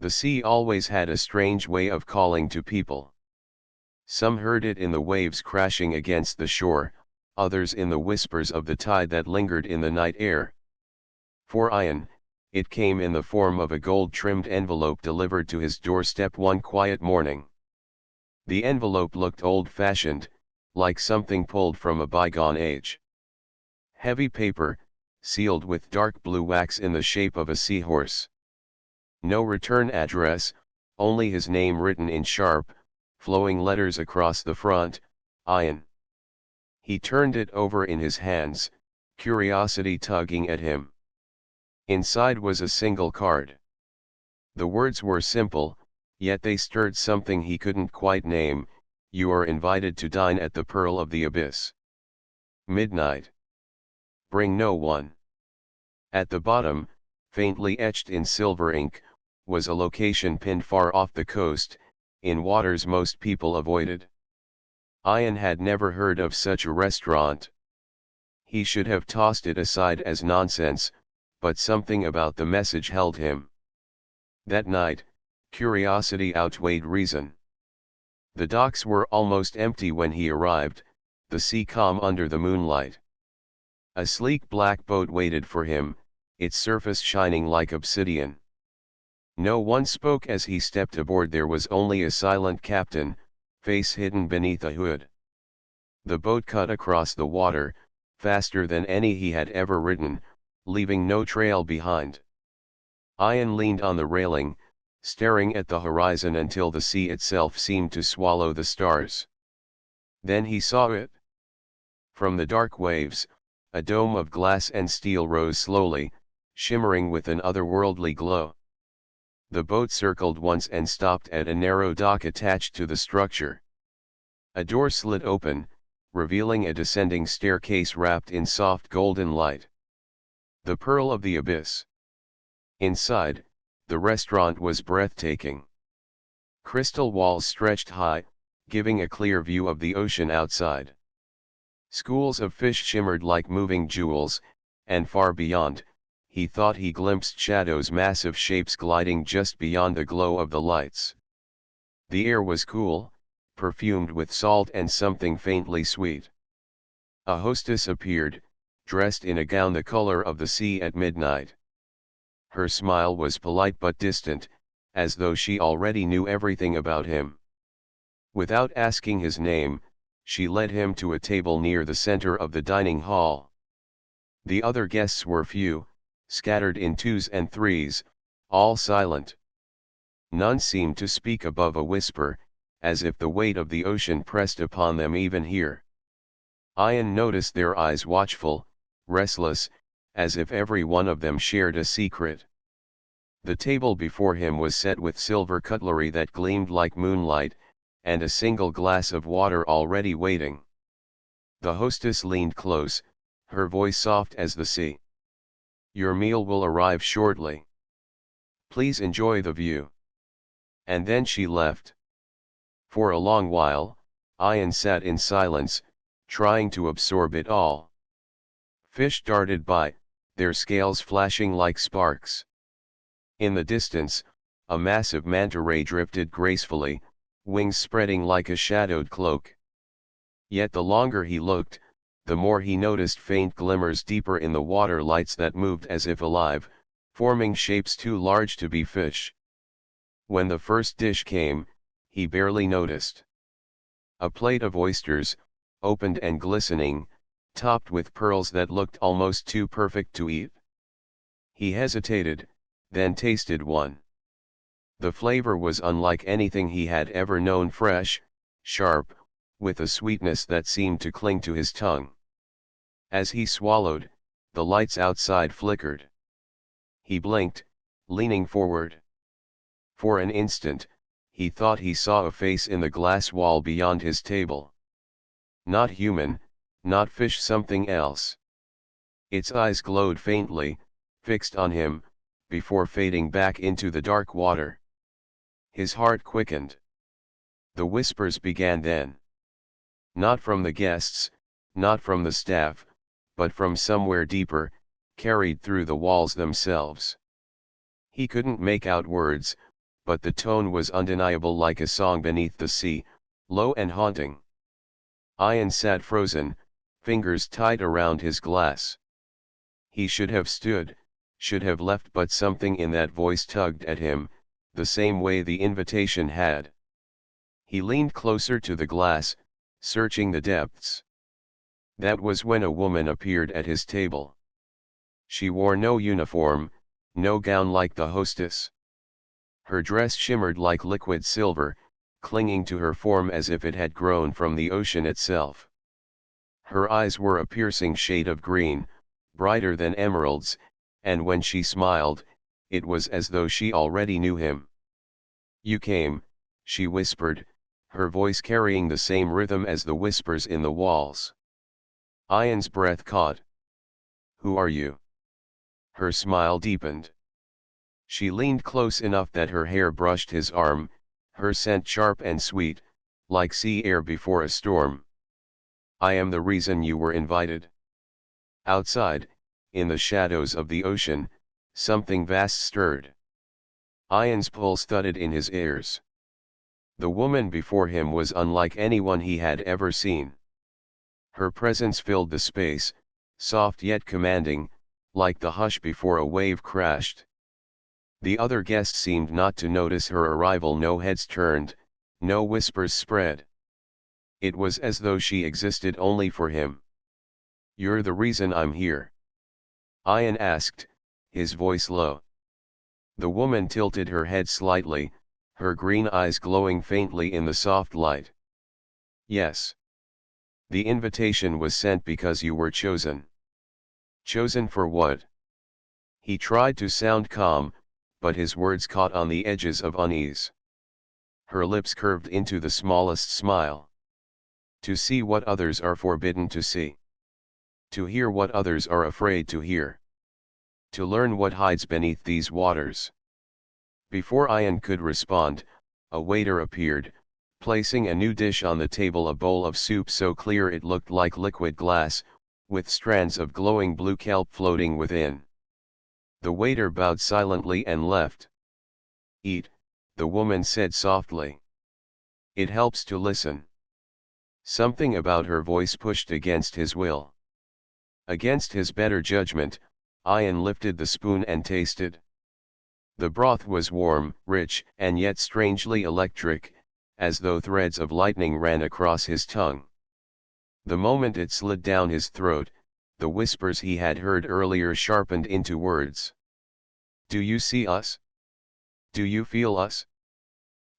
The sea always had a strange way of calling to people. Some heard it in the waves crashing against the shore, others in the whispers of the tide that lingered in the night air. For Ian, it came in the form of a gold-trimmed envelope delivered to his doorstep one quiet morning. The envelope looked old-fashioned, like something pulled from a bygone age. Heavy paper, sealed with dark blue wax in the shape of a seahorse. No return address, only his name written in sharp, flowing letters across the front, Ian. He turned it over in his hands, curiosity tugging at him. Inside was a single card. The words were simple, yet they stirred something he couldn't quite name. You are invited to dine at the Pearl of the Abyss. Midnight. Bring no one. At the bottom, faintly etched in silver ink, was a location pinned far off the coast, in waters most people avoided. Ian had never heard of such a restaurant. He should have tossed it aside as nonsense, but something about the message held him. That night, curiosity outweighed reason. The docks were almost empty when he arrived, the sea calm under the moonlight. A sleek black boat waited for him, its surface shining like obsidian. No one spoke as he stepped aboard. There was only a silent captain, face hidden beneath a hood. The boat cut across the water, faster than any he had ever ridden, leaving no trail behind. Ian leaned on the railing, staring at the horizon until the sea itself seemed to swallow the stars. Then he saw it. From the dark waves, a dome of glass and steel rose slowly, shimmering with an otherworldly glow. The boat circled once and stopped at a narrow dock attached to the structure. A door slid open, revealing a descending staircase wrapped in soft golden light. The Pearl of the Abyss. Inside, the restaurant was breathtaking. Crystal walls stretched high, giving a clear view of the ocean outside. Schools of fish shimmered like moving jewels, and far beyond, he thought he glimpsed shadows, massive shapes gliding just beyond the glow of the lights. The air was cool, perfumed with salt and something faintly sweet. A hostess appeared, dressed in a gown the color of the sea at midnight. Her smile was polite but distant, as though she already knew everything about him. Without asking his name, she led him to a table near the center of the dining hall. The other guests were few, scattered in twos and threes, all silent. None seemed to speak above a whisper, as if the weight of the ocean pressed upon them even here. Ian noticed their eyes watchful, restless, as if every one of them shared a secret. The table before him was set with silver cutlery that gleamed like moonlight, and a single glass of water already waiting. The hostess leaned close, her voice soft as the sea. Your meal will arrive shortly. Please enjoy the view. And then she left. For a long while, Ian sat in silence, trying to absorb it all. Fish darted by, their scales flashing like sparks. In the distance, a massive manta ray drifted gracefully, wings spreading like a shadowed cloak. Yet the longer he looked, the more he noticed faint glimmers deeper in the water, lights that moved as if alive, forming shapes too large to be fish. When the first dish came, he barely noticed. A plate of oysters, opened and glistening, topped with pearls that looked almost too perfect to eat. He hesitated, then tasted one. The flavor was unlike anything he had ever known, fresh, sharp, with a sweetness that seemed to cling to his tongue. As he swallowed, the lights outside flickered. He blinked, leaning forward. For an instant, he thought he saw a face in the glass wall beyond his table. Not human, not fish, something else. Its eyes glowed faintly, fixed on him, before fading back into the dark water. His heart quickened. The whispers began then. Not from the guests, not from the staff, but from somewhere deeper, carried through the walls themselves. He couldn't make out words, but the tone was undeniable, like a song beneath the sea, low and haunting. Ian sat frozen, fingers tight around his glass. He should have stood, should have left, but something in that voice tugged at him, the same way the invitation had. He leaned closer to the glass, searching the depths. That was when a woman appeared at his table. She wore no uniform, no gown like the hostess. Her dress shimmered like liquid silver, clinging to her form as if it had grown from the ocean itself. Her eyes were a piercing shade of green, brighter than emeralds, and when she smiled, it was as though she already knew him. "You came," she whispered, her voice carrying the same rhythm as the whispers in the walls. Ian's breath caught. "Who are you?" Her smile deepened. She leaned close enough that her hair brushed his arm, her scent sharp and sweet, like sea air before a storm. "I am the reason you were invited." Outside, in the shadows of the ocean, something vast stirred. Ian's pulse thudded in his ears. The woman before him was unlike anyone he had ever seen. Her presence filled the space, soft yet commanding, like the hush before a wave crashed. The other guests seemed not to notice her arrival. No heads turned, no whispers spread. It was as though she existed only for him. "You're the reason I'm here?" Ian asked, his voice low. The woman tilted her head slightly, her green eyes glowing faintly in the soft light. "Yes. The invitation was sent because you were chosen." "Chosen for what?" He tried to sound calm, but his words caught on the edges of unease. Her lips curved into the smallest smile. "To see what others are forbidden to see. To hear what others are afraid to hear. To learn what hides beneath these waters." Before Ian could respond, a waiter appeared, placing a new dish on the table, a bowl of soup so clear it looked like liquid glass, with strands of glowing blue kelp floating within. The waiter bowed silently and left. "Eat," the woman said softly. "It helps to listen." Something about her voice pushed against his will. Against his better judgment, Ian lifted the spoon and tasted. The broth was warm, rich, and yet strangely electric, as though threads of lightning ran across his tongue. The moment it slid down his throat, the whispers he had heard earlier sharpened into words. "Do you see us? Do you feel us?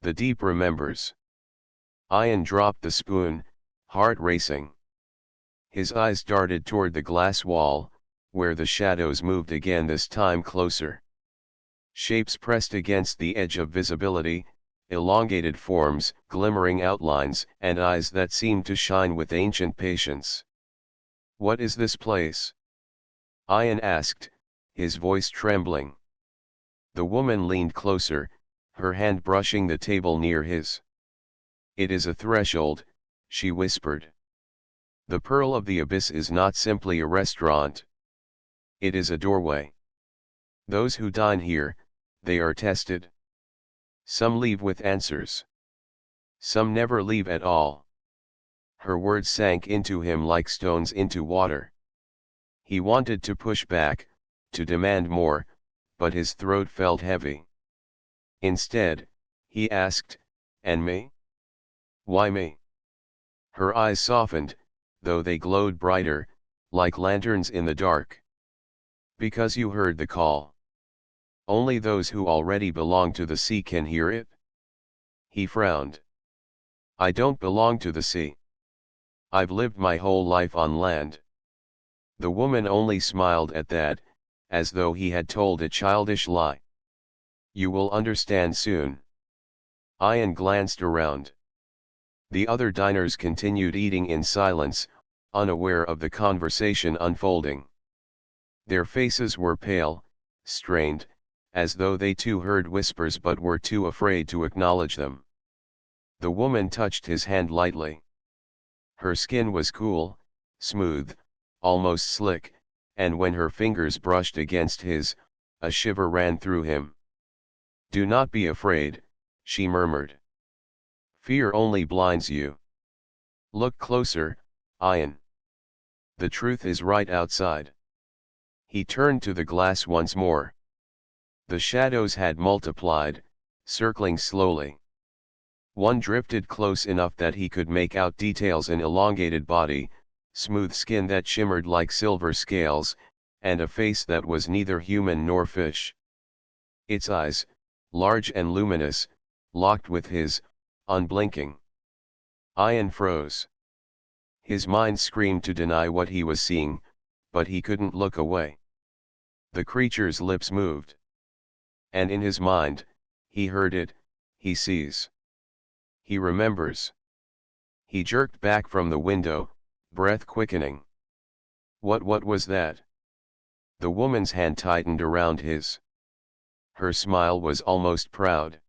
The deep remembers." Ian dropped the spoon, heart racing. His eyes darted toward the glass wall, where the shadows moved again, this time closer. Shapes pressed against the edge of visibility, elongated forms, glimmering outlines, and eyes that seemed to shine with ancient patience. "What is this place?" Ian asked, his voice trembling. The woman leaned closer, her hand brushing the table near his. "It is a threshold," she whispered. "The Pearl of the Abyss is not simply a restaurant. It is a doorway. Those who dine here, they are tested. Some leave with answers. Some never leave at all." Her words sank into him like stones into water. He wanted to push back, to demand more, but his throat felt heavy. Instead, he asked, "And me? Why me?" Her eyes softened, though they glowed brighter, like lanterns in the dark. "Because you heard the call. Only those who already belong to the sea can hear it." He frowned. "I don't belong to the sea. I've lived my whole life on land." The woman only smiled at that, as though he had told a childish lie. "You will understand soon." Ian glanced around. The other diners continued eating in silence, unaware of the conversation unfolding. Their faces were pale, strained, as though they too heard whispers but were too afraid to acknowledge them. The woman touched his hand lightly. Her skin was cool, smooth, almost slick, and when her fingers brushed against his, a shiver ran through him. Do not be afraid, she murmured. Fear only blinds you. Look closer, Ian. The truth is right outside. He turned to the glass once more. The shadows had multiplied, circling slowly. One drifted close enough that he could make out details: an elongated body, smooth skin that shimmered like silver scales, and a face that was neither human nor fish. Its eyes, large and luminous, locked with his, unblinking. Ian froze. His mind screamed to deny what he was seeing, but he couldn't look away. The creature's lips moved. And in his mind, he heard it, he sees. He remembers. He jerked back from the window, breath quickening. What was that? The woman's hand tightened around his. Her smile was almost proud.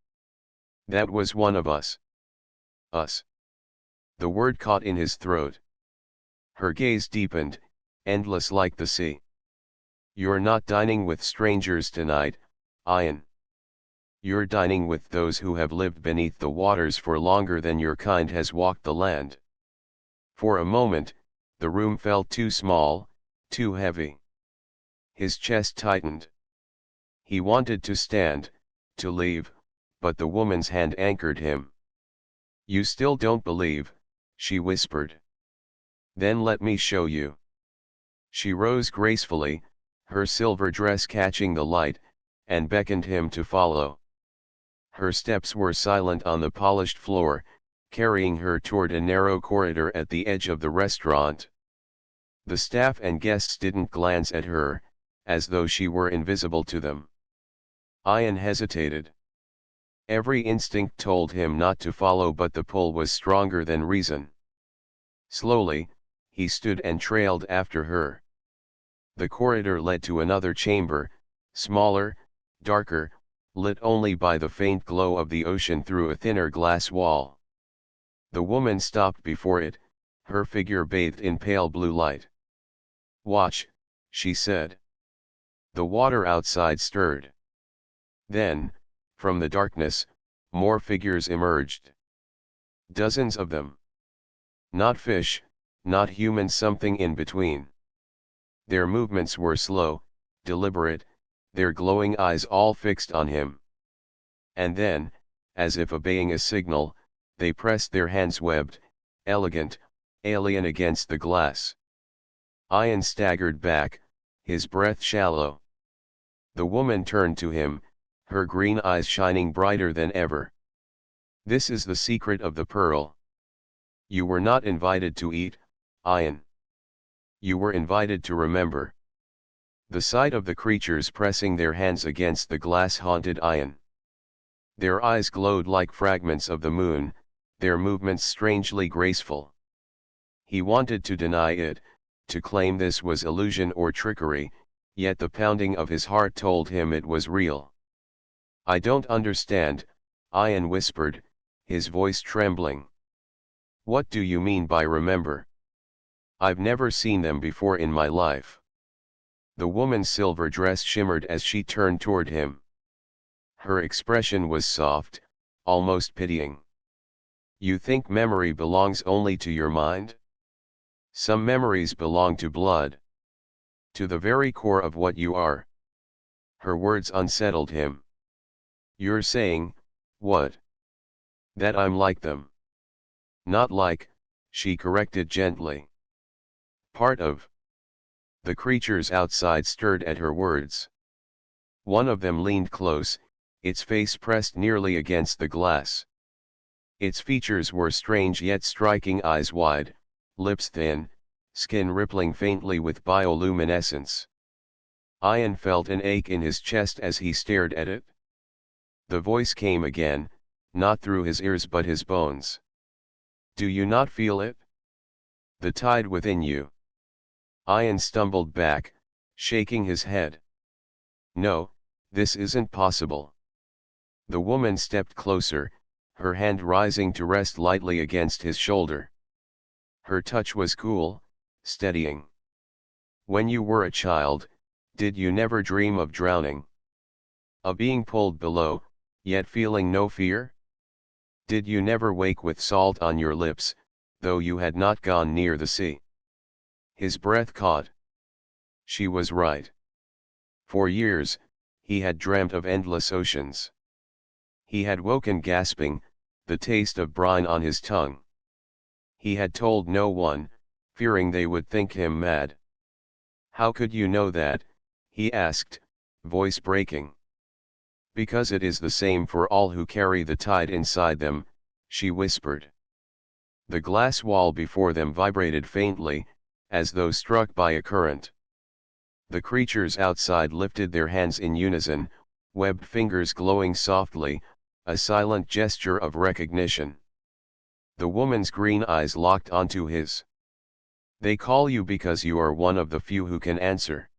That was one of us. Us. The word caught in his throat. Her gaze deepened, endless like the sea. You're not dining with strangers tonight, Ian. You're dining with those who have lived beneath the waters for longer than your kind has walked the land. For a moment, the room felt too small, too heavy. His chest tightened. He wanted to stand, to leave, but the woman's hand anchored him. You still don't believe, she whispered. Then let me show you. She rose gracefully, her silver dress catching the light, and beckoned him to follow. Her steps were silent on the polished floor, carrying her toward a narrow corridor at the edge of the restaurant. The staff and guests didn't glance at her, as though she were invisible to them. Ian hesitated. Every instinct told him not to follow, but the pull was stronger than reason. Slowly, he stood and trailed after her. The corridor led to another chamber, smaller, darker, lit only by the faint glow of the ocean through a thinner glass wall. The woman stopped before it, her figure bathed in pale blue light. Watch, she said. The water outside stirred. Then, from the darkness, more figures emerged. Dozens of them. Not fish, not human, something in between. Their movements were slow, deliberate, their glowing eyes all fixed on him. And then, as if obeying a signal, they pressed their hands webbed, elegant, alien against the glass. Ian staggered back, his breath shallow. The woman turned to him, her green eyes shining brighter than ever. This is the secret of the pearl. You were not invited to eat, Ian. You were invited to remember. The sight of the creatures pressing their hands against the glass haunted Ian. Their eyes glowed like fragments of the moon, their movements strangely graceful. He wanted to deny it, to claim this was illusion or trickery, yet the pounding of his heart told him it was real. I don't understand, Ian whispered, his voice trembling. What do you mean by remember? I've never seen them before in my life. The woman's silver dress shimmered as she turned toward him. Her expression was soft, almost pitying. You think memory belongs only to your mind? Some memories belong to blood. To the very core of what you are. Her words unsettled him. You're saying, what? That I'm like them. Not like, she corrected gently. Part of. The creatures outside stirred at her words. One of them leaned close, its face pressed nearly against the glass. Its features were strange yet striking: eyes wide, lips thin, skin rippling faintly with bioluminescence. Ian felt an ache in his chest as he stared at it. The voice came again, not through his ears but his bones. Do you not feel it? The tide within you. Ian stumbled back, shaking his head. No, this isn't possible. The woman stepped closer, her hand rising to rest lightly against his shoulder. Her touch was cool, steadying. When you were a child, did you never dream of drowning? Of being pulled below, yet feeling no fear? Did you never wake with salt on your lips, though you had not gone near the sea? His breath caught. She was right. For years, he had dreamt of endless oceans. He had woken gasping, the taste of brine on his tongue. He had told no one, fearing they would think him mad. "How could you know that?" he asked, voice breaking. "Because it is the same for all who carry the tide inside them," she whispered. The glass wall before them vibrated faintly, as though struck by a current. The creatures outside lifted their hands in unison, webbed fingers glowing softly, a silent gesture of recognition. The woman's green eyes locked onto his. "They call you because you are one of the few who can answer.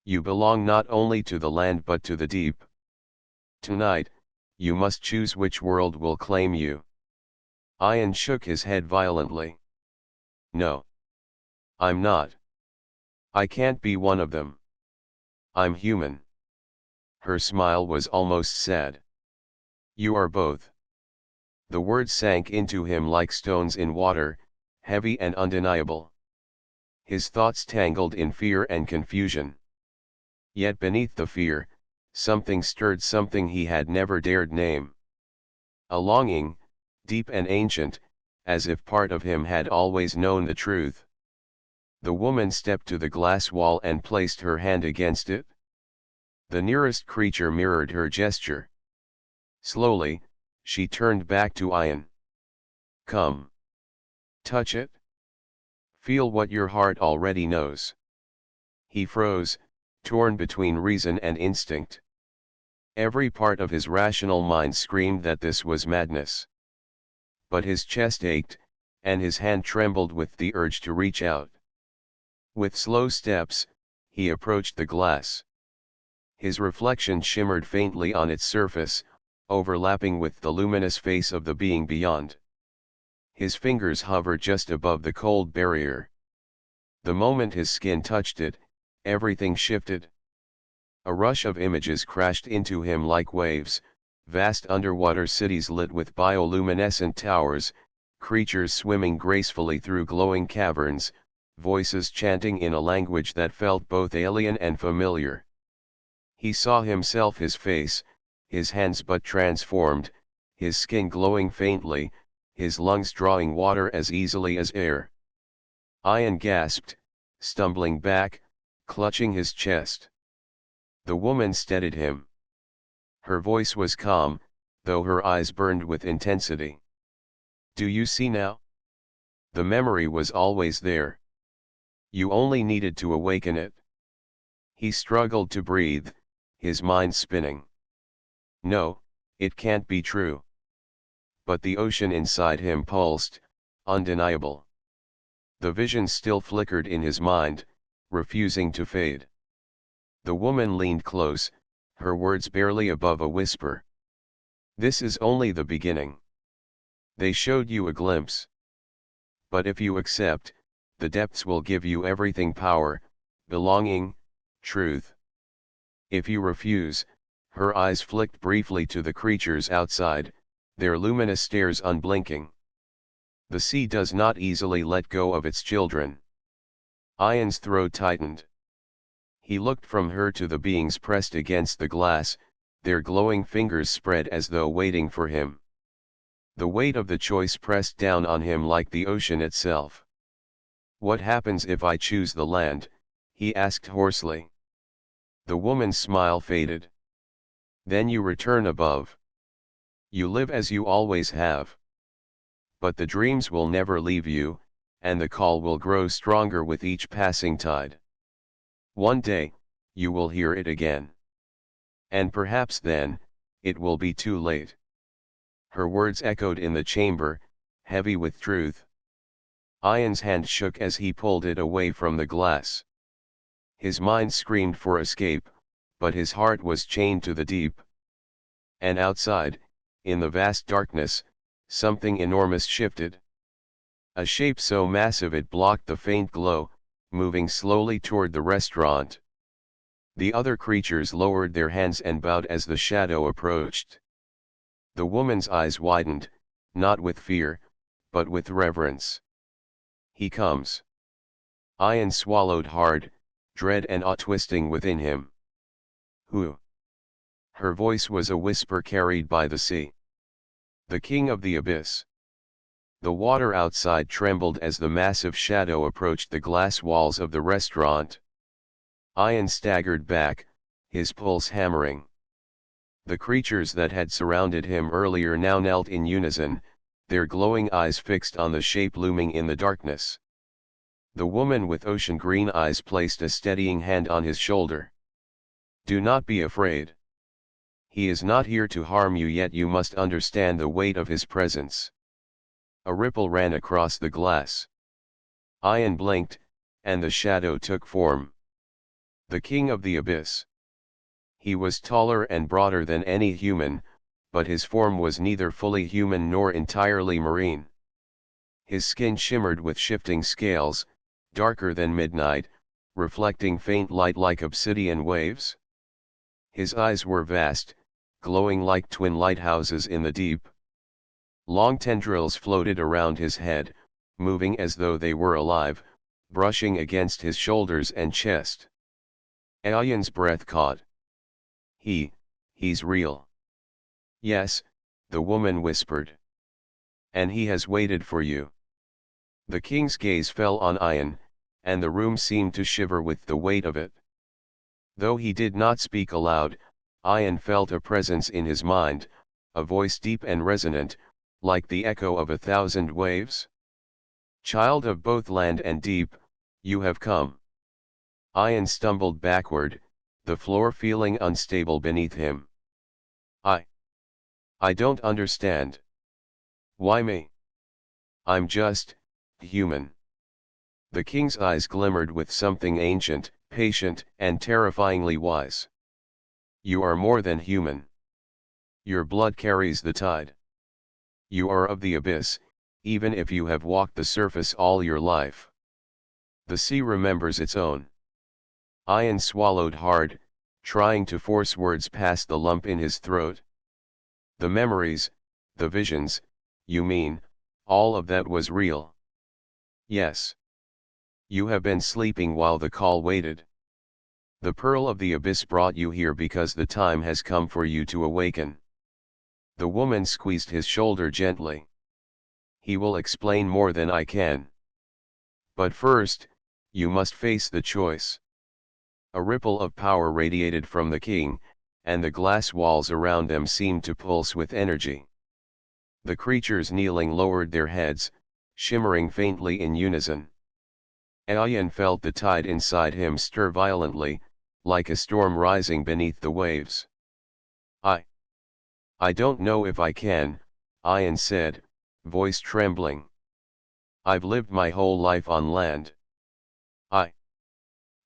You belong not only to the land but to the deep. Tonight, you must choose which world will claim you." Ian shook his head violently. "No. I'm not. I can't be one of them. I'm human." Her smile was almost sad. "You are both." The words sank into him like stones in water, heavy and undeniable. His thoughts tangled in fear and confusion. Yet beneath the fear, something stirred, something he had never dared name. A longing, deep and ancient, as if part of him had always known the truth. The woman stepped to the glass wall and placed her hand against it. The nearest creature mirrored her gesture. Slowly, she turned back to Ian. "Come. Touch it. Feel what your heart already knows." He froze, torn between reason and instinct. Every part of his rational mind screamed that this was madness. But his chest ached, and his hand trembled with the urge to reach out. With slow steps, he approached the glass. His reflection shimmered faintly on its surface, overlapping with the luminous face of the being beyond. His fingers hovered just above the cold barrier. The moment his skin touched it, everything shifted. A rush of images crashed into him like waves, vast underwater cities lit with bioluminescent towers, creatures swimming gracefully through glowing caverns, voices chanting in a language that felt both alien and familiar. He saw himself, his face, his hands but transformed, his skin glowing faintly, his lungs drawing water as easily as air. Ian gasped, stumbling back, clutching his chest. The woman steadied him. Her voice was calm, though her eyes burned with intensity. "Do you see now? The memory was always there. You only needed to awaken it." He struggled to breathe, his mind spinning. No, it can't be true. But the ocean inside him pulsed, undeniable. The vision still flickered in his mind, refusing to fade. The woman leaned close, her words barely above a whisper. "This is only the beginning. They showed you a glimpse. But if you accept, the depths will give you everything: power, belonging, truth. If you refuse," her eyes flicked briefly to the creatures outside, their luminous stares unblinking. "The sea does not easily let go of its children." Ian's throat tightened. He looked from her to the beings pressed against the glass, their glowing fingers spread as though waiting for him. The weight of the choice pressed down on him like the ocean itself. "What happens if I choose the land?" he asked hoarsely. The woman's smile faded. "Then you return above. You live as you always have. But the dreams will never leave you, and the call will grow stronger with each passing tide. One day, you will hear it again. And perhaps then, it will be too late." Her words echoed in the chamber, heavy with truth. Ian's hand shook as he pulled it away from the glass. His mind screamed for escape, but his heart was chained to the deep. And outside, in the vast darkness, something enormous shifted. A shape so massive it blocked the faint glow, moving slowly toward the restaurant. The other creatures lowered their hands and bowed as the shadow approached. The woman's eyes widened, not with fear, but with reverence. He comes. Ian swallowed hard, dread and awe twisting within him. Who? Her voice was a whisper carried by the sea. The king of the abyss. The water outside trembled as the massive shadow approached the glass walls of the restaurant. Ian staggered back, his pulse hammering. The creatures that had surrounded him earlier now knelt in unison, their glowing eyes fixed on the shape looming in the darkness. The woman with ocean green eyes placed a steadying hand on his shoulder. Do not be afraid. He is not here to harm you, yet you must understand the weight of his presence. A ripple ran across the glass. Ian blinked, and the shadow took form. The king of the abyss. He was taller and broader than any human, but his form was neither fully human nor entirely marine. His skin shimmered with shifting scales, darker than midnight, reflecting faint light like obsidian waves. His eyes were vast, glowing like twin lighthouses in the deep. Long tendrils floated around his head, moving as though they were alive, brushing against his shoulders and chest. Ian's breath caught. He's real. Yes, the woman whispered. And he has waited for you. The king's gaze fell on Ian, and the room seemed to shiver with the weight of it. Though he did not speak aloud, Ian felt a presence in his mind, a voice deep and resonant, like the echo of 1,000 waves. Child of both land and deep, you have come. Ian stumbled backward, the floor feeling unstable beneath him. I don't understand. Why me? I'm just human. The king's eyes glimmered with something ancient, patient, and terrifyingly wise. You are more than human. Your blood carries the tide. You are of the abyss, even if you have walked the surface all your life. The sea remembers its own. Ian swallowed hard, trying to force words past the lump in his throat. The memories, the visions, you mean, all of that was real? Yes. You have been sleeping while the call waited. The pearl of the abyss brought you here because the time has come for you to awaken. The woman squeezed his shoulder gently. He will explain more than I can. But first, you must face the choice. A ripple of power radiated from the king, and the glass walls around them seemed to pulse with energy. The creatures kneeling lowered their heads, shimmering faintly in unison. Ian felt the tide inside him stir violently, like a storm rising beneath the waves. I don't know if I can, Ian said, voice trembling. I've lived my whole life on land.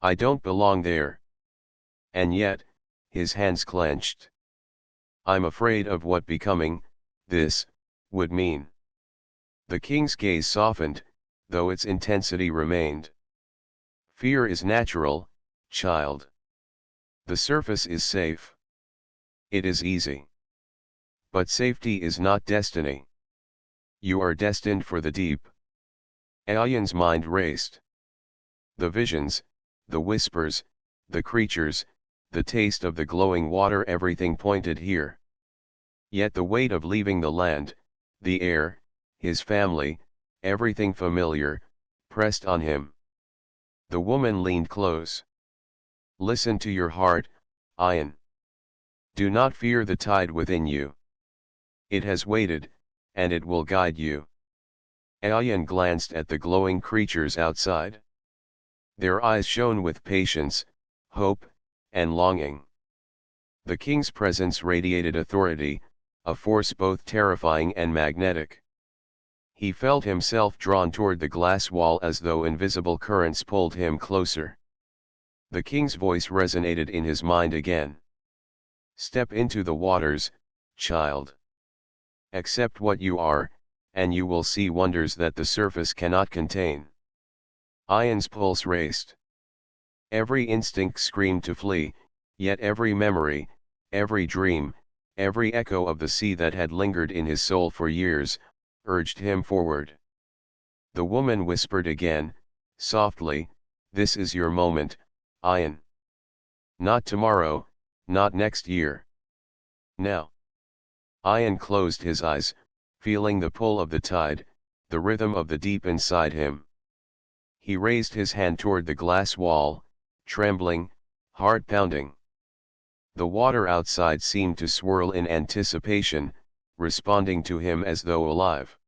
I don't belong there. And yet, his hands clenched. I'm afraid of what becoming, this, would mean. The king's gaze softened, though its intensity remained. Fear is natural, child. The surface is safe. It is easy. But safety is not destiny. You are destined for the deep. Ian's mind raced. The visions, the whispers, the creatures, the taste of the glowing water, everything pointed here. Yet the weight of leaving the land, the air, his family, everything familiar, pressed on him. The woman leaned close. Listen to your heart, Ian. Do not fear the tide within you. It has waited, and it will guide you. Ian glanced at the glowing creatures outside. Their eyes shone with patience, hope, and longing. The king's presence radiated authority, a force both terrifying and magnetic. He felt himself drawn toward the glass wall as though invisible currents pulled him closer. The king's voice resonated in his mind again. Step into the waters, child. Accept what you are, and you will see wonders that the surface cannot contain. Ian's pulse raced. Every instinct screamed to flee, yet every memory, every dream, Every echo of the sea that had lingered in his soul for years, urged him forward. The woman whispered again, softly, "This is your moment, Ian. Not tomorrow, not next year. Now." Ian closed his eyes, feeling the pull of the tide, the rhythm of the deep inside him. He raised his hand toward the glass wall, trembling, heart pounding. The water outside seemed to swirl in anticipation, responding to him as though alive.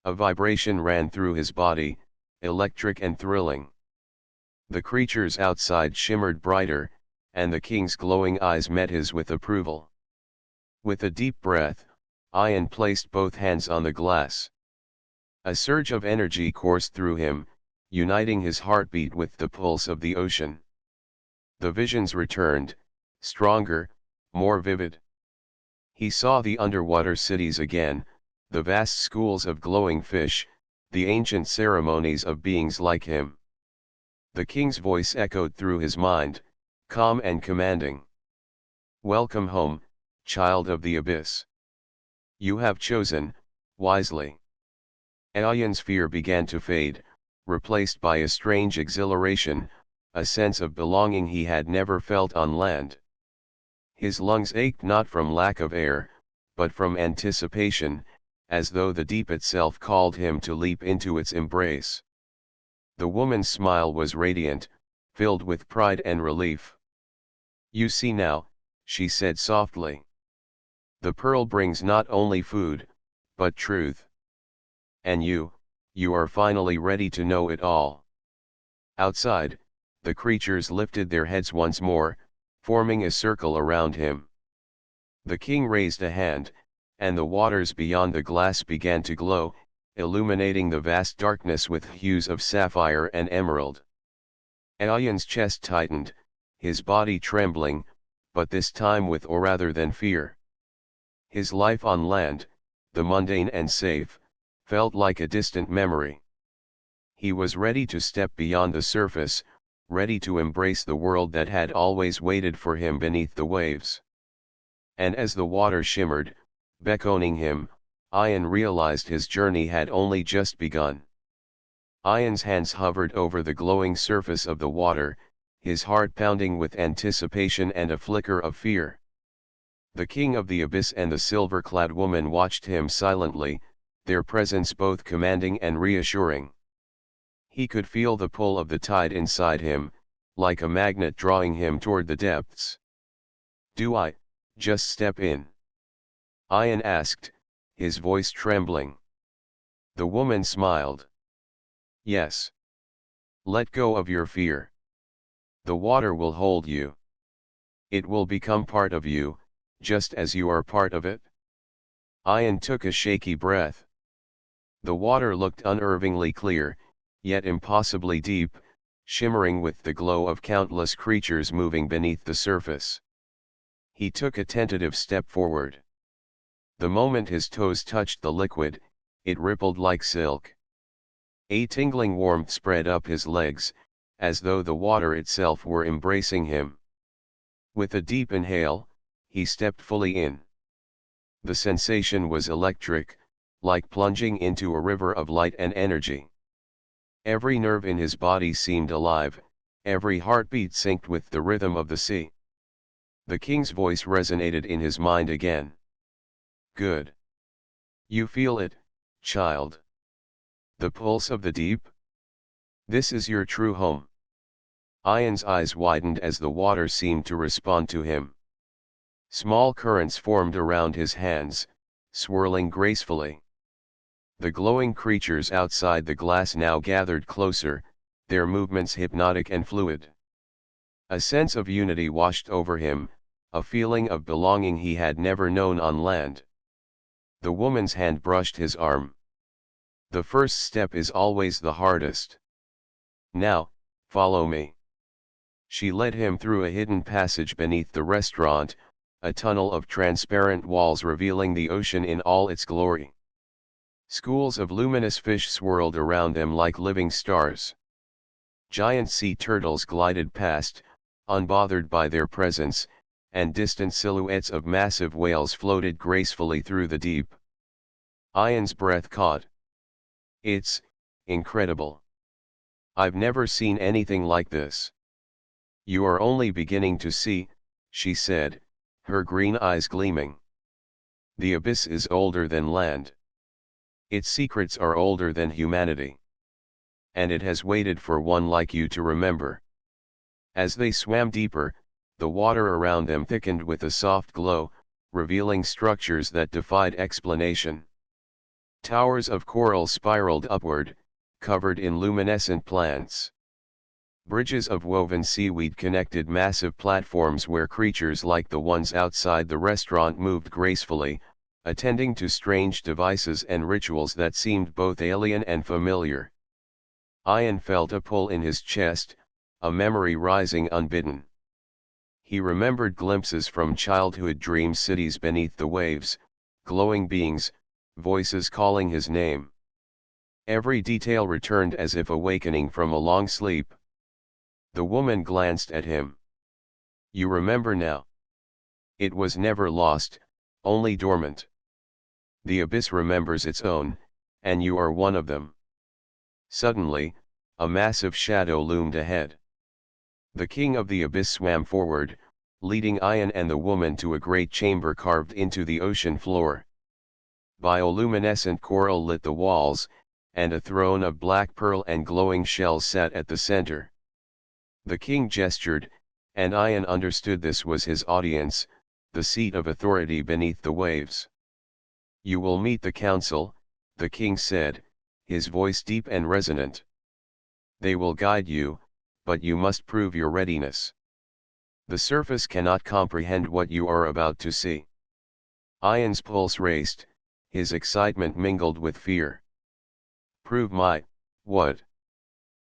A vibration ran through his body, electric and thrilling. The creatures outside shimmered brighter, and the king's glowing eyes met his with approval. With a deep breath, Ian placed both hands on the glass. A surge of energy coursed through him, uniting his heartbeat with the pulse of the ocean. The visions returned, stronger, more vivid. He saw the underwater cities again, the vast schools of glowing fish, the ancient ceremonies of beings like him. The king's voice echoed through his mind, calm and commanding. "Welcome home, child of the abyss. You have chosen, wisely." Ian's fear began to fade, replaced by a strange exhilaration, a sense of belonging he had never felt on land. His lungs ached not from lack of air, but from anticipation, as though the deep itself called him to leap into its embrace. The woman's smile was radiant, filled with pride and relief. "You see now," she said softly. "The pearl brings not only food, but truth. And you are finally ready to know it all." Outside, the creatures lifted their heads once more, forming a circle around him. The king raised a hand, and the waters beyond the glass began to glow, illuminating the vast darkness with hues of sapphire and emerald. Ian's chest tightened, his body trembling, but this time with awe rather than fear. His life on land, the mundane and safe, felt like a distant memory. He was ready to step beyond the surface, ready to embrace the world that had always waited for him beneath the waves. And as the water shimmered, beckoning him, Ian realized his journey had only just begun. Ian's hands hovered over the glowing surface of the water, his heart pounding with anticipation and a flicker of fear. The king of the abyss and the silver-clad woman watched him silently, their presence both commanding and reassuring. He could feel the pull of the tide inside him, like a magnet drawing him toward the depths. "Do I just step in?" Ian asked, his voice trembling. The woman smiled. "Yes. Let go of your fear. The water will hold you. It will become part of you, just as you are part of it." Ian took a shaky breath. The water looked unervingly clear, yet impossibly deep, shimmering with the glow of countless creatures moving beneath the surface. He took a tentative step forward. The moment his toes touched the liquid, it rippled like silk. A tingling warmth spread up his legs, as though the water itself were embracing him. With a deep inhale, he stepped fully in. The sensation was electric, like plunging into a river of light and energy. Every nerve in his body seemed alive, every heartbeat synced with the rhythm of the sea. The king's voice resonated in his mind again. "Good. You feel it, child? The pulse of the deep? This is your true home." Ian's eyes widened as the water seemed to respond to him. Small currents formed around his hands, swirling gracefully. The glowing creatures outside the glass now gathered closer, their movements hypnotic and fluid. A sense of unity washed over him, a feeling of belonging he had never known on land. The woman's hand brushed his arm. "The first step is always the hardest. Now, follow me." She led him through a hidden passage beneath the restaurant, a tunnel of transparent walls revealing the ocean in all its glory. Schools of luminous fish swirled around them like living stars. Giant sea turtles glided past, unbothered by their presence, and distant silhouettes of massive whales floated gracefully through the deep. Ian's breath caught. It's incredible. I've never seen anything like this. You are only beginning to see, she said, her green eyes gleaming. The abyss is older than land. Its secrets are older than humanity. And it has waited for one like you to remember. As they swam deeper, the water around them thickened with a soft glow, revealing structures that defied explanation. Towers of coral spiraled upward, covered in luminescent plants. Bridges of woven seaweed connected massive platforms where creatures like the ones outside the restaurant moved gracefully, attending to strange devices and rituals that seemed both alien and familiar. Ian felt a pull in his chest, a memory rising unbidden. He remembered glimpses from childhood dreams, cities beneath the waves, glowing beings, voices calling his name. Every detail returned as if awakening from a long sleep. The woman glanced at him. You remember now? It was never lost, only dormant. The abyss remembers its own, and you are one of them. Suddenly, a massive shadow loomed ahead. The king of the abyss swam forward, leading Ian and the woman to a great chamber carved into the ocean floor. Bioluminescent coral lit the walls, and a throne of black pearl and glowing shells sat at the center. The king gestured, and Ian understood this was his audience, the seat of authority beneath the waves. You will meet the council, the king said, his voice deep and resonant. They will guide you, but you must prove your readiness. The surface cannot comprehend what you are about to see. Ian's pulse raced, his excitement mingled with fear. Prove my, what?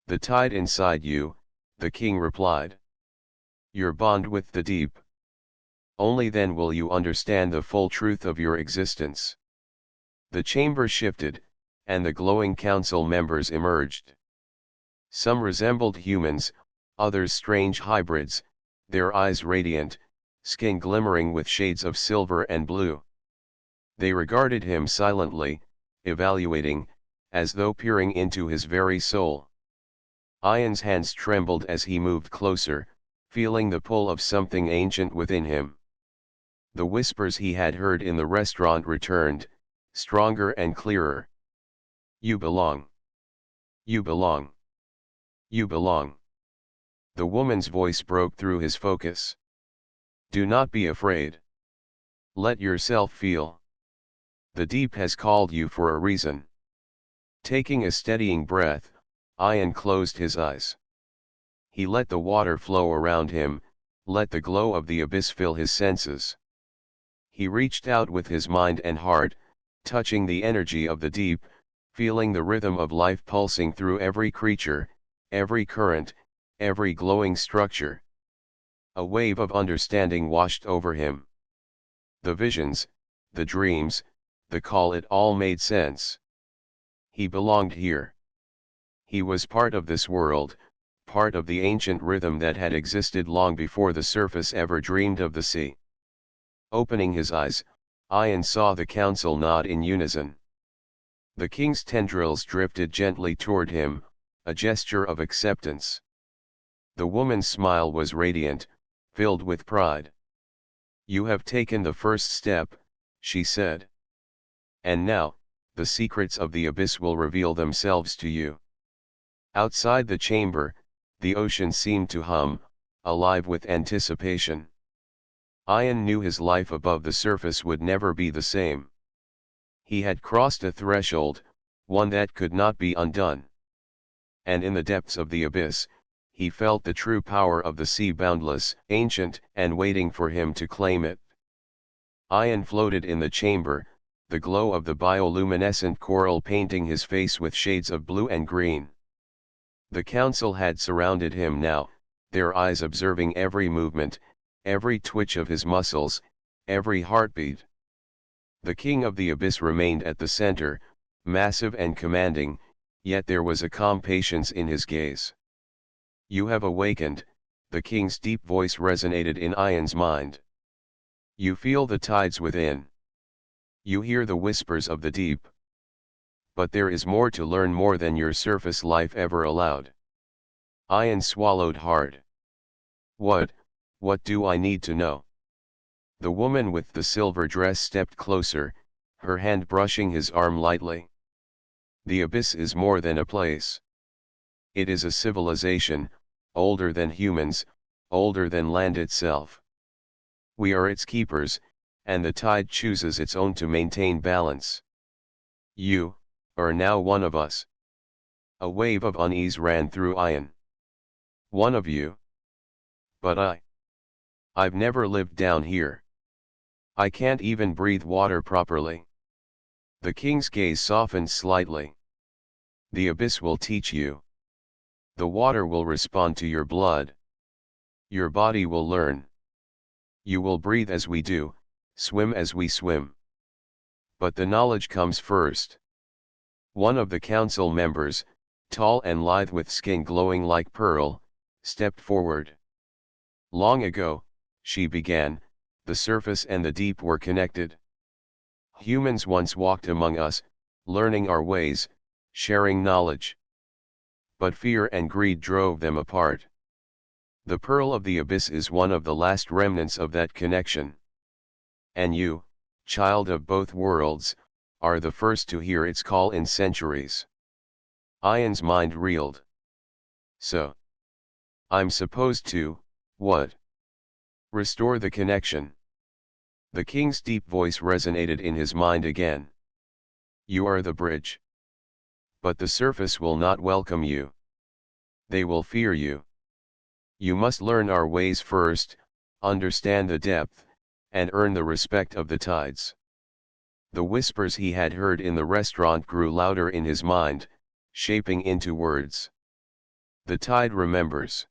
The tide inside you, the king replied. Your bond with the deep. Only then will you understand the full truth of your existence. The chamber shifted, and the glowing council members emerged. Some resembled humans, others strange hybrids, their eyes radiant, skin glimmering with shades of silver and blue. They regarded him silently, evaluating, as though peering into his very soul. Ian's hands trembled as he moved closer, feeling the pull of something ancient within him. The whispers he had heard in the restaurant returned, stronger and clearer. You belong. You belong. You belong. The woman's voice broke through his focus. Do not be afraid. Let yourself feel. The deep has called you for a reason. Taking a steadying breath, Ian closed his eyes. He let the water flow around him, let the glow of the abyss fill his senses. He reached out with his mind and heart, touching the energy of the deep, feeling the rhythm of life pulsing through every creature, every current, every glowing structure. A wave of understanding washed over him. The visions, the dreams, the call, it all made sense. He belonged here. He was part of this world, part of the ancient rhythm that had existed long before the surface ever dreamed of the sea. Opening his eyes, Ian saw the council nod in unison. The king's tendrils drifted gently toward him, a gesture of acceptance. The woman's smile was radiant, filled with pride. You have taken the first step, she said. And now, the secrets of the abyss will reveal themselves to you. Outside the chamber, the ocean seemed to hum, alive with anticipation. Ian knew his life above the surface would never be the same. He had crossed a threshold, one that could not be undone. And in the depths of the abyss, he felt the true power of the sea, boundless, ancient, and waiting for him to claim it. Ian floated in the chamber, the glow of the bioluminescent coral painting his face with shades of blue and green. The council had surrounded him now, their eyes observing every movement, every twitch of his muscles, every heartbeat. The king of the abyss remained at the center, massive and commanding, yet there was a calm patience in his gaze. You have awakened, the king's deep voice resonated in Ian's mind. You feel the tides within. You hear the whispers of the deep. But there is more to learn, more than your surface life ever allowed. Ian swallowed hard. What do I need to know? The woman with the silver dress stepped closer, her hand brushing his arm lightly. The abyss is more than a place. It is a civilization, older than humans, older than land itself. We are its keepers, and the tide chooses its own to maintain balance. You are now one of us. A wave of unease ran through Ian. One of you? But I've never lived down here. I can't even breathe water properly. The king's gaze softened slightly. The abyss will teach you. The water will respond to your blood. Your body will learn. You will breathe as we do, swim as we swim. But the knowledge comes first. One of the council members, tall and lithe with skin glowing like pearl, stepped forward. Long ago, she began, the surface and the deep were connected. Humans once walked among us, learning our ways, sharing knowledge. But fear and greed drove them apart. The pearl of the abyss is one of the last remnants of that connection. And you, child of both worlds, are the first to hear its call in centuries. Ian's mind reeled. So, I'm supposed to, what? Restore the connection. The king's deep voice resonated in his mind again. You are the bridge. But the surface will not welcome you. They will fear you. You must learn our ways first, understand the depth, and earn the respect of the tides. The whispers he had heard in the restaurant grew louder in his mind, shaping into words. The tide remembers.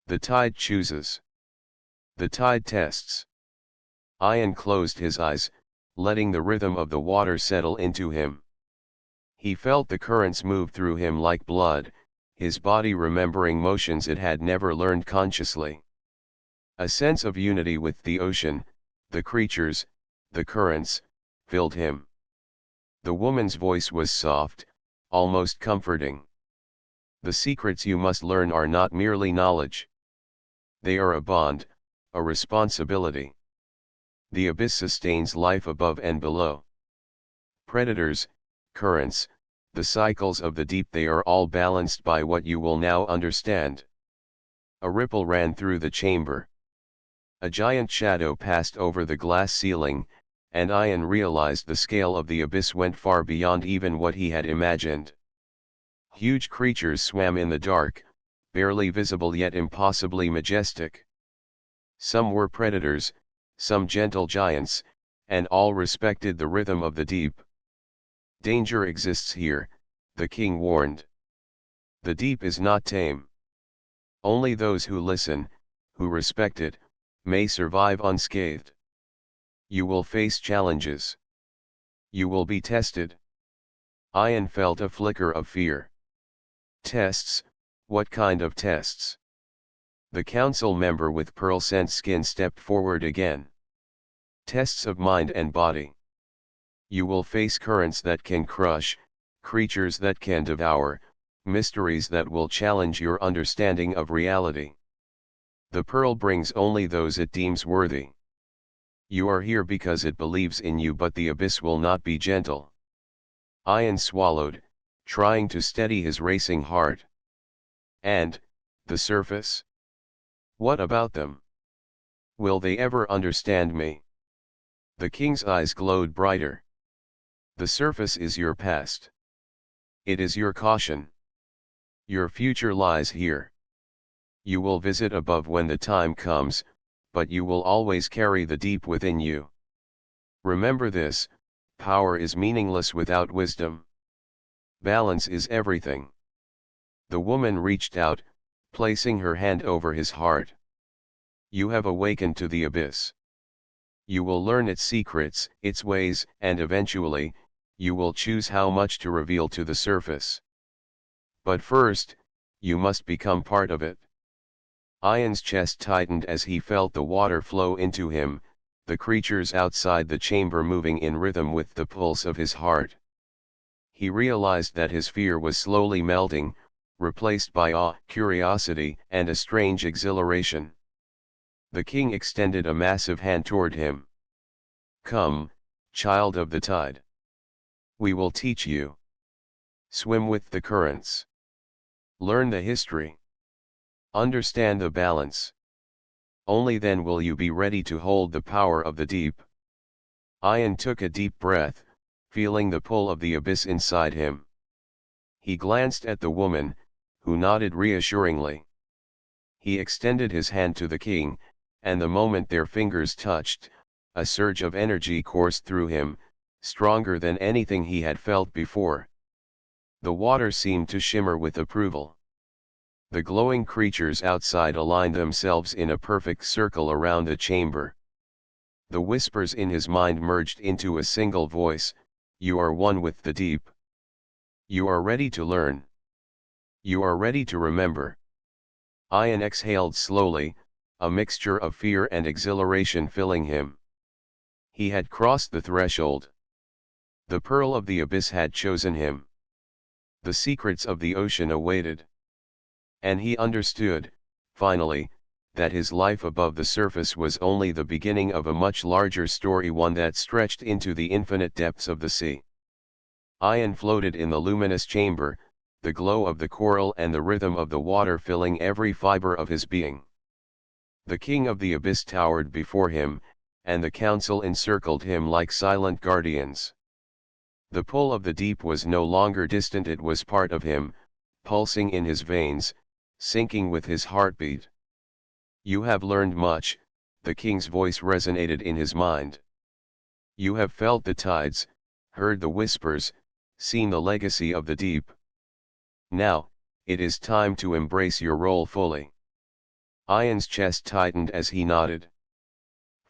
The tide chooses. The tide tests. Ian closed his eyes, letting the rhythm of the water settle into him. He felt the currents move through him like blood, his body remembering motions it had never learned consciously. A sense of unity with the ocean, the creatures, the currents, filled him. The woman's voice was soft, almost comforting. The secrets you must learn are not merely knowledge. They are a bond, a responsibility. The abyss sustains life above and below. Predators, currents, the cycles of the deep, they are all balanced by what you will now understand. A ripple ran through the chamber. A giant shadow passed over the glass ceiling, and Ian realized the scale of the abyss went far beyond even what he had imagined. Huge creatures swam in the dark, barely visible yet impossibly majestic. Some were predators, some gentle giants, and all respected the rhythm of the deep. Danger exists here, the king warned. The deep is not tame. Only those who listen, who respect it, may survive unscathed. You will face challenges. You will be tested. Ian felt a flicker of fear. Tests? What kind of tests? The council member with pearl-scent skin stepped forward again. Tests of mind and body. You will face currents that can crush, creatures that can devour, mysteries that will challenge your understanding of reality. The pearl brings only those it deems worthy. You are here because it believes in you, but the abyss will not be gentle. Ian swallowed, trying to steady his racing heart. And, the surface? What about them? Will they ever understand me? The king's eyes glowed brighter. The surface is your past. It is your caution. Your future lies here. You will visit above when the time comes, but you will always carry the deep within you. Remember this, power is meaningless without wisdom. Balance is everything. The woman reached out, placing her hand over his heart. You have awakened to the abyss. You will learn its secrets, its ways, and eventually, you will choose how much to reveal to the surface. But first, you must become part of it. Ian's chest tightened as he felt the water flow into him, the creatures outside the chamber moving in rhythm with the pulse of his heart. He realized that his fear was slowly melting, replaced by awe, curiosity, and a strange exhilaration. The king extended a massive hand toward him. "Come, child of the tide. We will teach you. Swim with the currents. Learn the history. Understand the balance. Only then will you be ready to hold the power of the deep." Ian took a deep breath, feeling the pull of the abyss inside him. He glanced at the woman, who nodded reassuringly. He extended his hand to the king, and the moment their fingers touched, a surge of energy coursed through him, stronger than anything he had felt before. The water seemed to shimmer with approval. The glowing creatures outside aligned themselves in a perfect circle around the chamber. The whispers in his mind merged into a single voice: "You are one with the deep. You are ready to learn. You are ready to remember." Ian exhaled slowly, a mixture of fear and exhilaration filling him. He had crossed the threshold. The pearl of the abyss had chosen him. The secrets of the ocean awaited. And he understood, finally, that his life above the surface was only the beginning of a much larger story, one that stretched into the infinite depths of the sea. Ian floated in the luminous chamber, the glow of the coral and the rhythm of the water filling every fiber of his being. The king of the abyss towered before him, and the council encircled him like silent guardians. The pull of the deep was no longer distant, it was part of him, pulsing in his veins, syncing with his heartbeat. "You have learned much," the king's voice resonated in his mind. "You have felt the tides, heard the whispers, seen the legacy of the deep. Now, it is time to embrace your role fully." Ian's chest tightened as he nodded.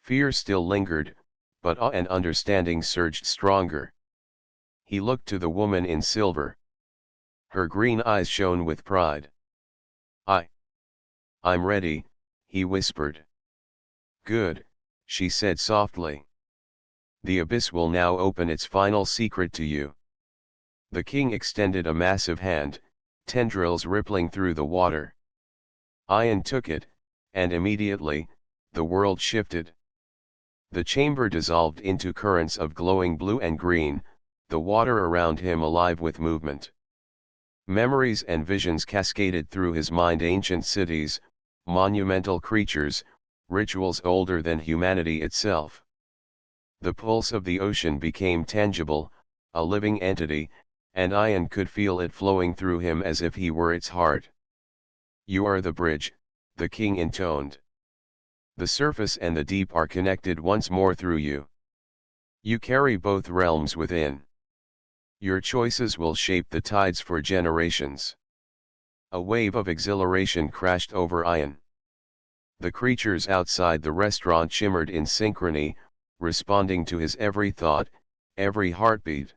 Fear still lingered, but awe and understanding surged stronger. He looked to the woman in silver. Her green eyes shone with pride. "I'm ready," he whispered. "Good," she said softly. "The abyss will now open its final secret to you." The king extended a massive hand, tendrils rippling through the water. Ian took it, and immediately, the world shifted. The chamber dissolved into currents of glowing blue and green, the water around him alive with movement. Memories and visions cascaded through his mind: ancient cities, monumental creatures, rituals older than humanity itself. The pulse of the ocean became tangible, a living entity, and Ian could feel it flowing through him as if he were its heart. "You are the bridge," the king intoned. "The surface and the deep are connected once more through you. You carry both realms within. Your choices will shape the tides for generations." A wave of exhilaration crashed over Ian. The creatures outside the restaurant shimmered in synchrony, responding to his every thought, every heartbeat.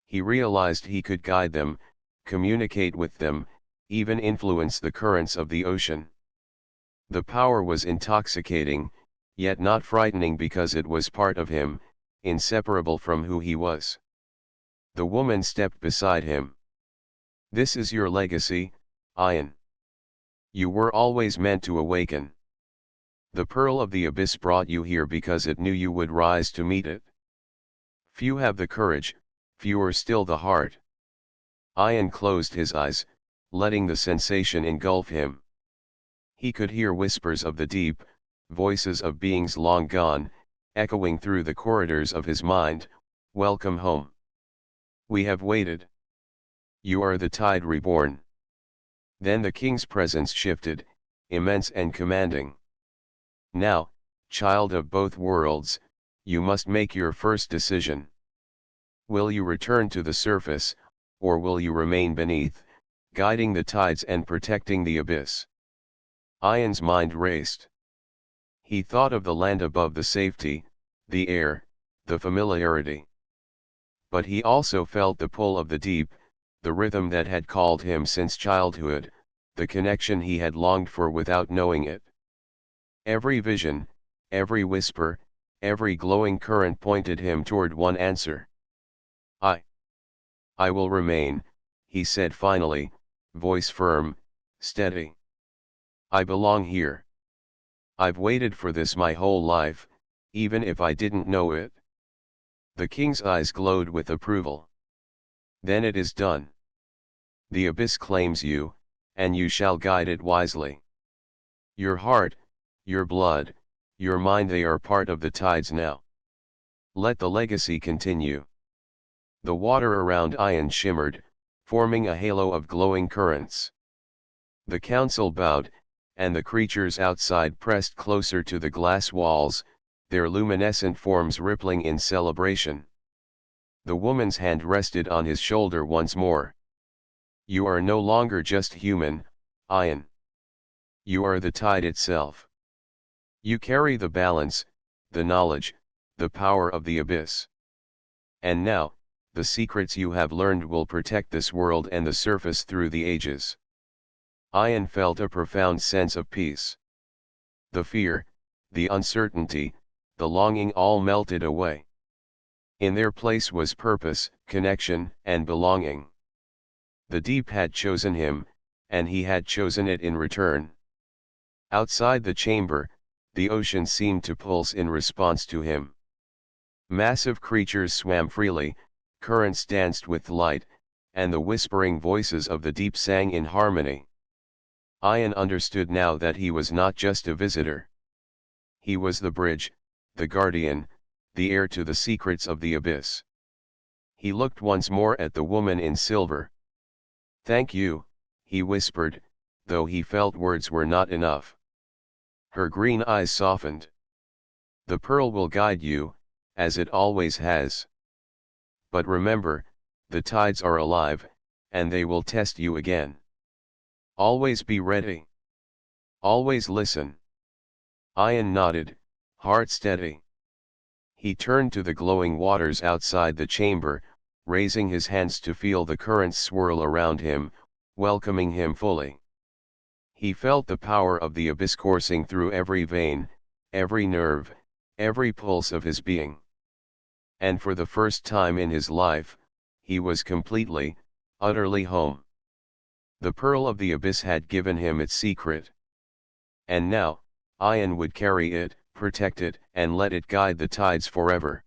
He realized he could guide them, communicate with them, even influence the currents of the ocean. The power was intoxicating, yet not frightening because it was part of him, inseparable from who he was. The woman stepped beside him. "This is your legacy, Ian. You were always meant to awaken. The pearl of the abyss brought you here because it knew you would rise to meet it. Few have the courage, fewer still the heart." Ian closed his eyes, letting the sensation engulf him. He could hear whispers of the deep, voices of beings long gone, echoing through the corridors of his mind: "Welcome home. We have waited. You are the tide reborn." Then the king's presence shifted, immense and commanding. "Now, child of both worlds, you must make your first decision. Will you return to the surface, or will you remain beneath, guiding the tides and protecting the abyss?" Ian's mind raced. He thought of the land above, the safety, the air, the familiarity. But he also felt the pull of the deep, the rhythm that had called him since childhood, the connection he had longed for without knowing it. Every vision, every whisper, every glowing current pointed him toward one answer. I. I will remain, he said finally, voice firm, steady. I belong here. I've waited for this my whole life, even if I didn't know it. The king's eyes glowed with approval. Then it is done. The abyss claims you, and you shall guide it wisely. Your heart, your blood, your mind, they are part of the tides now. Let the legacy continue. The water around Ian shimmered, forming a halo of glowing currents. The council bowed, and the creatures outside pressed closer to the glass walls, their luminescent forms rippling in celebration. The woman's hand rested on his shoulder once more. You are no longer just human, Ian. You are the tide itself. You carry the balance, the knowledge, the power of the abyss. And now, the secrets you have learned will protect this world and the surface through the ages. Ian felt a profound sense of peace. The fear, the uncertainty, the longing all melted away. In their place was purpose, connection, and belonging. The deep had chosen him, and he had chosen it in return. Outside the chamber, the ocean seemed to pulse in response to him. Massive creatures swam freely, currents danced with light, and the whispering voices of the deep sang in harmony. Ian understood now that he was not just a visitor. He was the bridge, the guardian, the heir to the secrets of the abyss. He looked once more at the woman in silver. Thank you, he whispered, though he felt words were not enough. Her green eyes softened. The pearl will guide you, as it always has. But remember, the tides are alive, and they will test you again. Always be ready. Always listen. Ian nodded, heart steady. He turned to the glowing waters outside the chamber, raising his hands to feel the currents swirl around him, welcoming him fully. He felt the power of the abyss coursing through every vein, every nerve, every pulse of his being. And for the first time in his life, he was completely, utterly home. The pearl of the abyss had given him its secret. And now, Ian would carry it, protect it, and let it guide the tides forever.